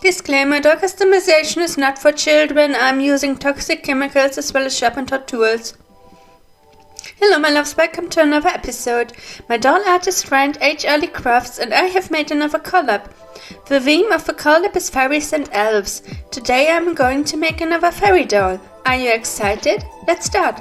Disclaimer, doll customization is not for children. I'm using toxic chemicals as well as sharp and hot tools. Hello my loves, welcome to another episode. My doll artist friend H. Early Crafts and I have made another collab. The theme of the collab is fairies and elves. Today I'm going to make another fairy doll. Are you excited? Let's start.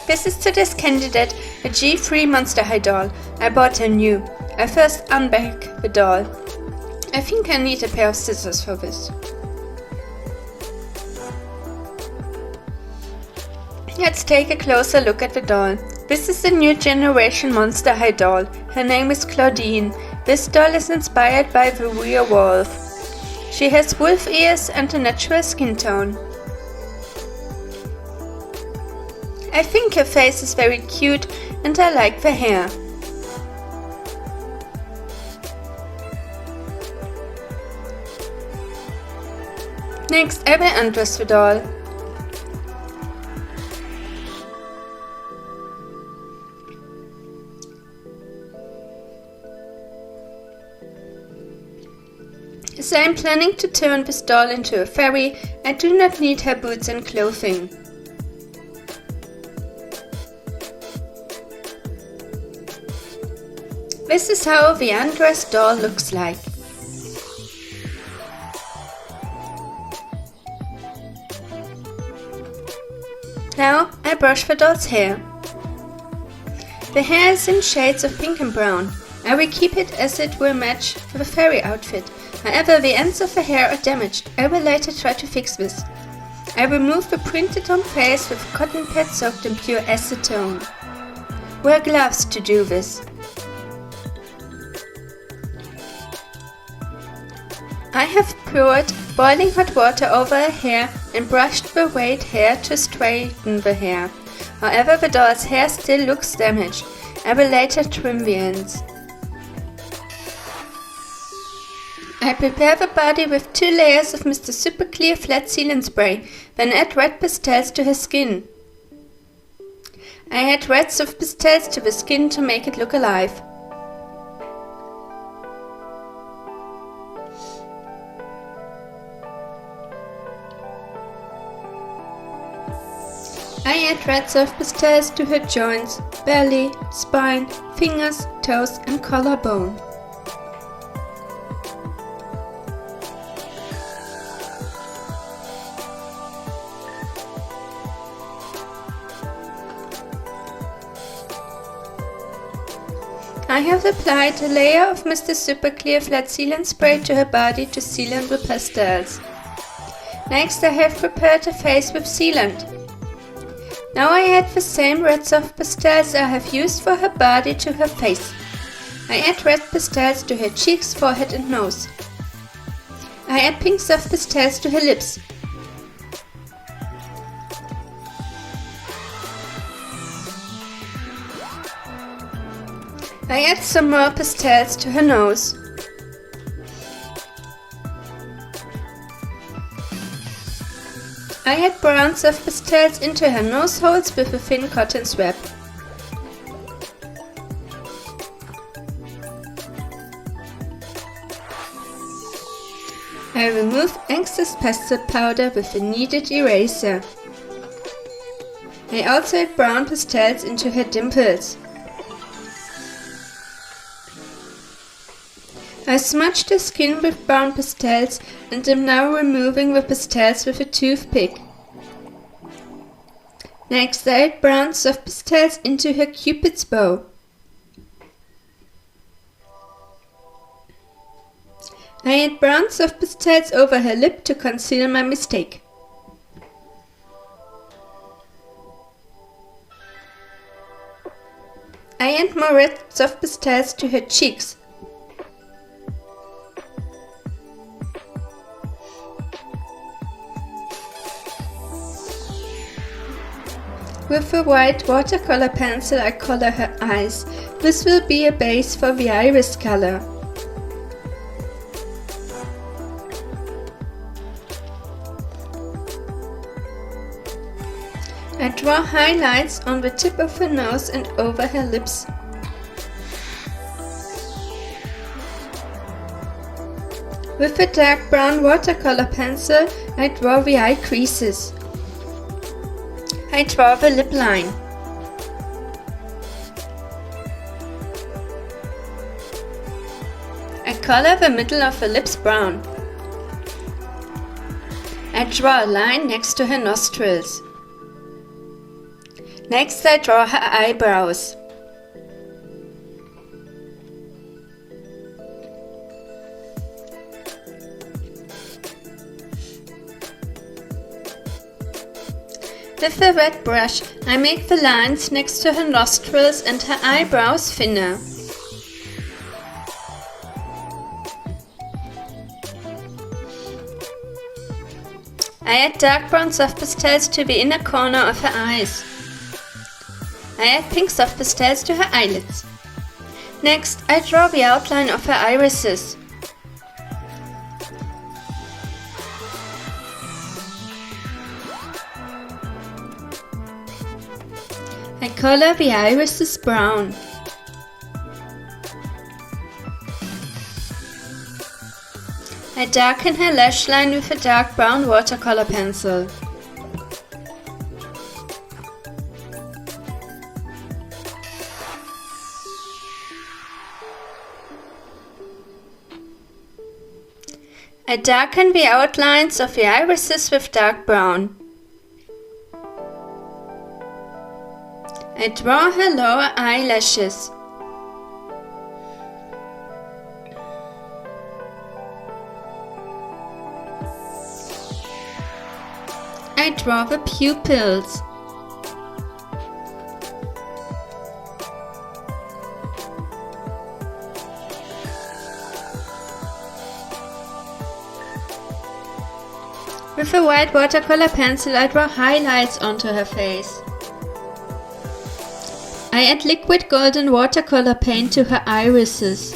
This is today's candidate, a G3 Monster High doll. I bought her new. I first unpack the doll. I think I need a pair of scissors for this. Let's take a closer look at the doll. This is the new generation Monster High doll. Her name is Claudine. This doll is inspired by the werewolf. She has wolf ears and a natural skin tone. I think her face is very cute and I like the hair. Next, I will undress the doll. As I am planning to turn this doll into a fairy, I do not need her boots and clothing. This is how the undressed doll looks like. Now I brush the doll's hair. The hair is in shades of pink and brown. I will keep it as it will match the fairy outfit. However, the ends of the hair are damaged. I will later try to fix this. I remove the printed on face with a cotton pad soaked in pure acetone. Wear gloves to do this. I have poured boiling hot water over her hair and brushed the wet hair to straighten the hair. However, the doll's hair still looks damaged. I will later trim the ends. I prepare the body with 2 layers of Mr. Super Clear Flat Sealant Spray, then add red pastels to her skin. I add reds of pastels to the skin to make it look alive. I add reds of pastels to her joints, belly, spine, fingers, toes and collarbone. I have applied a layer of Mr. Super Clear Flat Sealant Spray to her body to sealant the pastels. Next I have prepared her face with sealant. Now I add the same red soft pastels I have used for her body to her face. I add red pastels to her cheeks, forehead and nose. I add pink soft pastels to her lips. I add some more pastels to her nose. I add brown soft pastels into her nose holes with a thin cotton swab. I remove excess pastel powder with a kneaded eraser. I also add brown pastels into her dimples. I smudged the skin with brown pastels and am now removing the pastels with a toothpick. Next I add brown soft pastels into her cupid's bow. I add brown soft pastels over her lip to conceal my mistake. I add more red soft pastels to her cheeks. With a white watercolor pencil I color her eyes. This will be a base for the iris color. I draw highlights on the tip of her nose and over her lips. With a dark brown watercolor pencil, I draw the eye creases. I draw the lip line. I color the middle of the lips brown. I draw a line next to her nostrils. Next I draw her eyebrows. With a wet brush, I make the lines next to her nostrils and her eyebrows thinner. I add dark brown soft pastels to the inner corner of her eyes. I add pink soft pastels to her eyelids. Next, I draw the outline of her irises. I color the irises brown. I darken her lash line with a dark brown watercolor pencil. I darken the outlines of the irises with dark brown. I draw her lower eyelashes. I draw the pupils. With a white watercolor pencil, I draw highlights onto her face. I add liquid golden watercolor paint to her irises.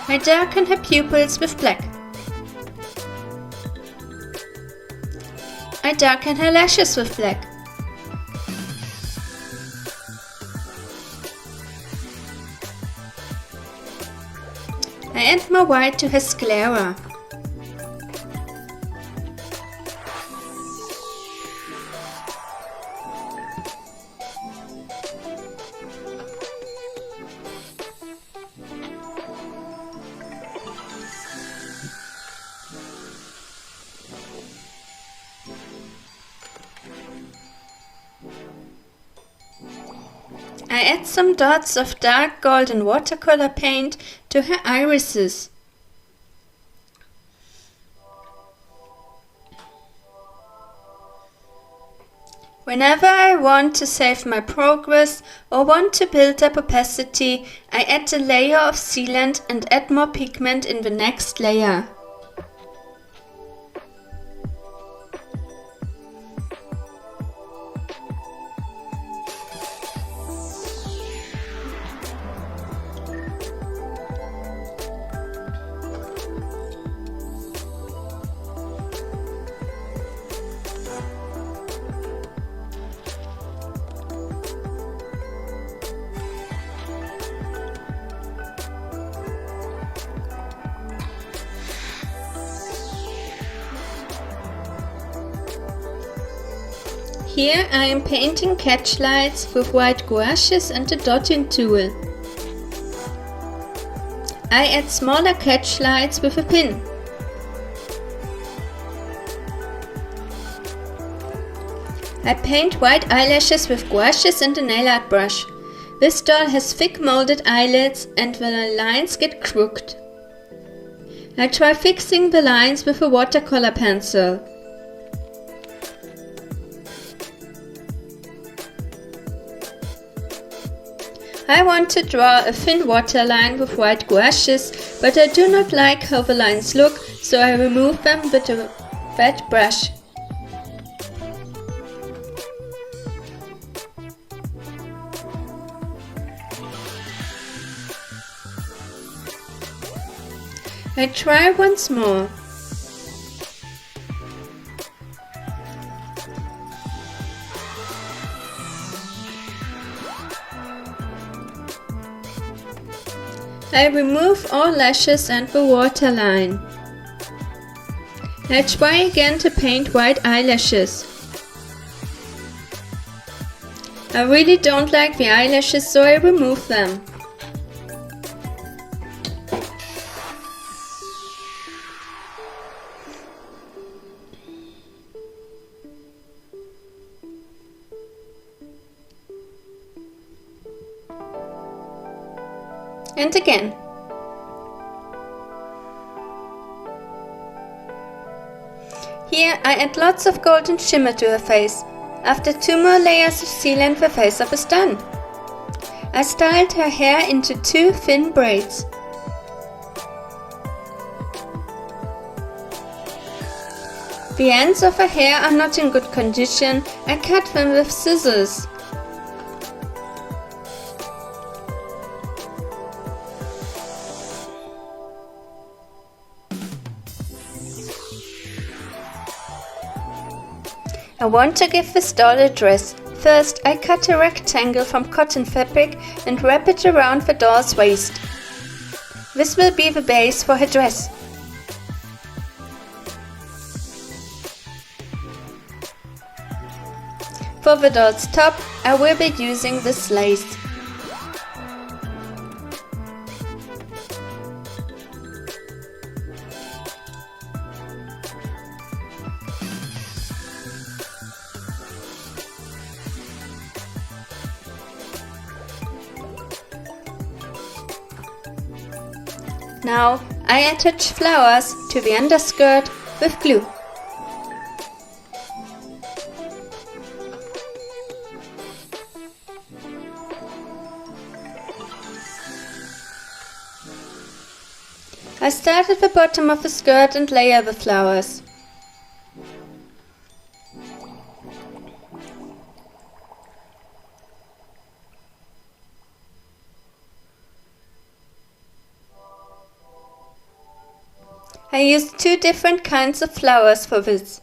I darken her pupils with black. I darken her lashes with black. I add more white to her sclera. I add some dots of dark golden watercolor paint to her irises. Whenever I want to save my progress or want to build up opacity, I add a layer of sealant and add more pigment in the next layer. Here I am painting catch lights with white gouaches and a dotting tool. I add smaller catch lights with a pin. I paint white eyelashes with gouaches and a nail art brush. This doll has thick molded eyelids and the lines get crooked. I try fixing the lines with a watercolor pencil. I want to draw a thin waterline with white gouaches, but I do not like how the lines look, so I remove them with a wet brush. I try once more. I remove all lashes and the waterline. I try again to paint white eyelashes. I really don't like the eyelashes, so I remove them. And again. Here I add lots of golden shimmer to her face. After 2 more layers of sealant, the face up is done. I styled her hair into 2 thin braids. The ends of her hair are not in good condition. I cut them with scissors. I want to give this doll a dress. First, I cut a rectangle from cotton fabric and wrap it around the doll's waist. This will be the base for her dress. For the doll's top, I will be using this lace. Now I attach flowers to the underskirt with glue. I start at the bottom of the skirt and layer the flowers. I used 2 different kinds of flowers for this.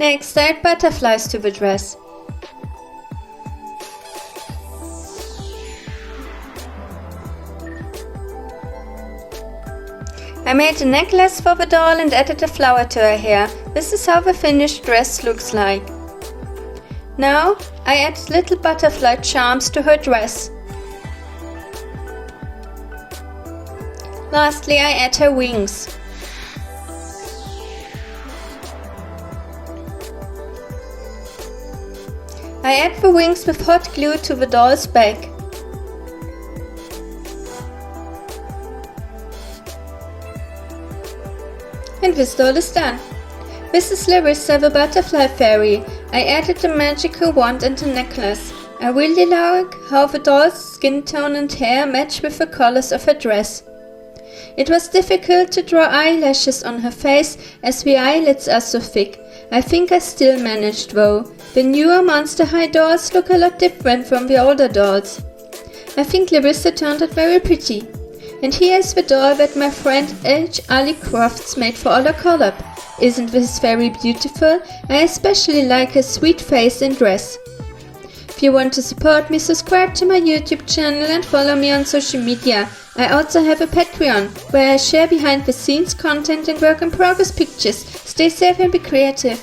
Next, I add butterflies to the dress. I made a necklace for the doll and added a flower to her hair. This is how the finished dress looks like. Now I add little butterfly charms to her dress. Lastly, I add her wings. I add the wings with hot glue to the doll's back. And this doll is done. This is Larissa, the butterfly fairy. I added a magical wand and a necklace. I really like how the doll's skin tone and hair match with the colors of her dress. It was difficult to draw eyelashes on her face as the eyelids are so thick. I think I still managed though. The newer Monster High dolls look a lot different from the older dolls. I think Larissa turned out very pretty. And here is the doll that my friend H. Ali Crofts made for our collab. Isn't this very beautiful? I especially like her sweet face and dress. If you want to support me, subscribe to my YouTube channel and follow me on social media. I also have a Patreon, where I share behind the scenes content and work in progress pictures. Stay safe and be creative.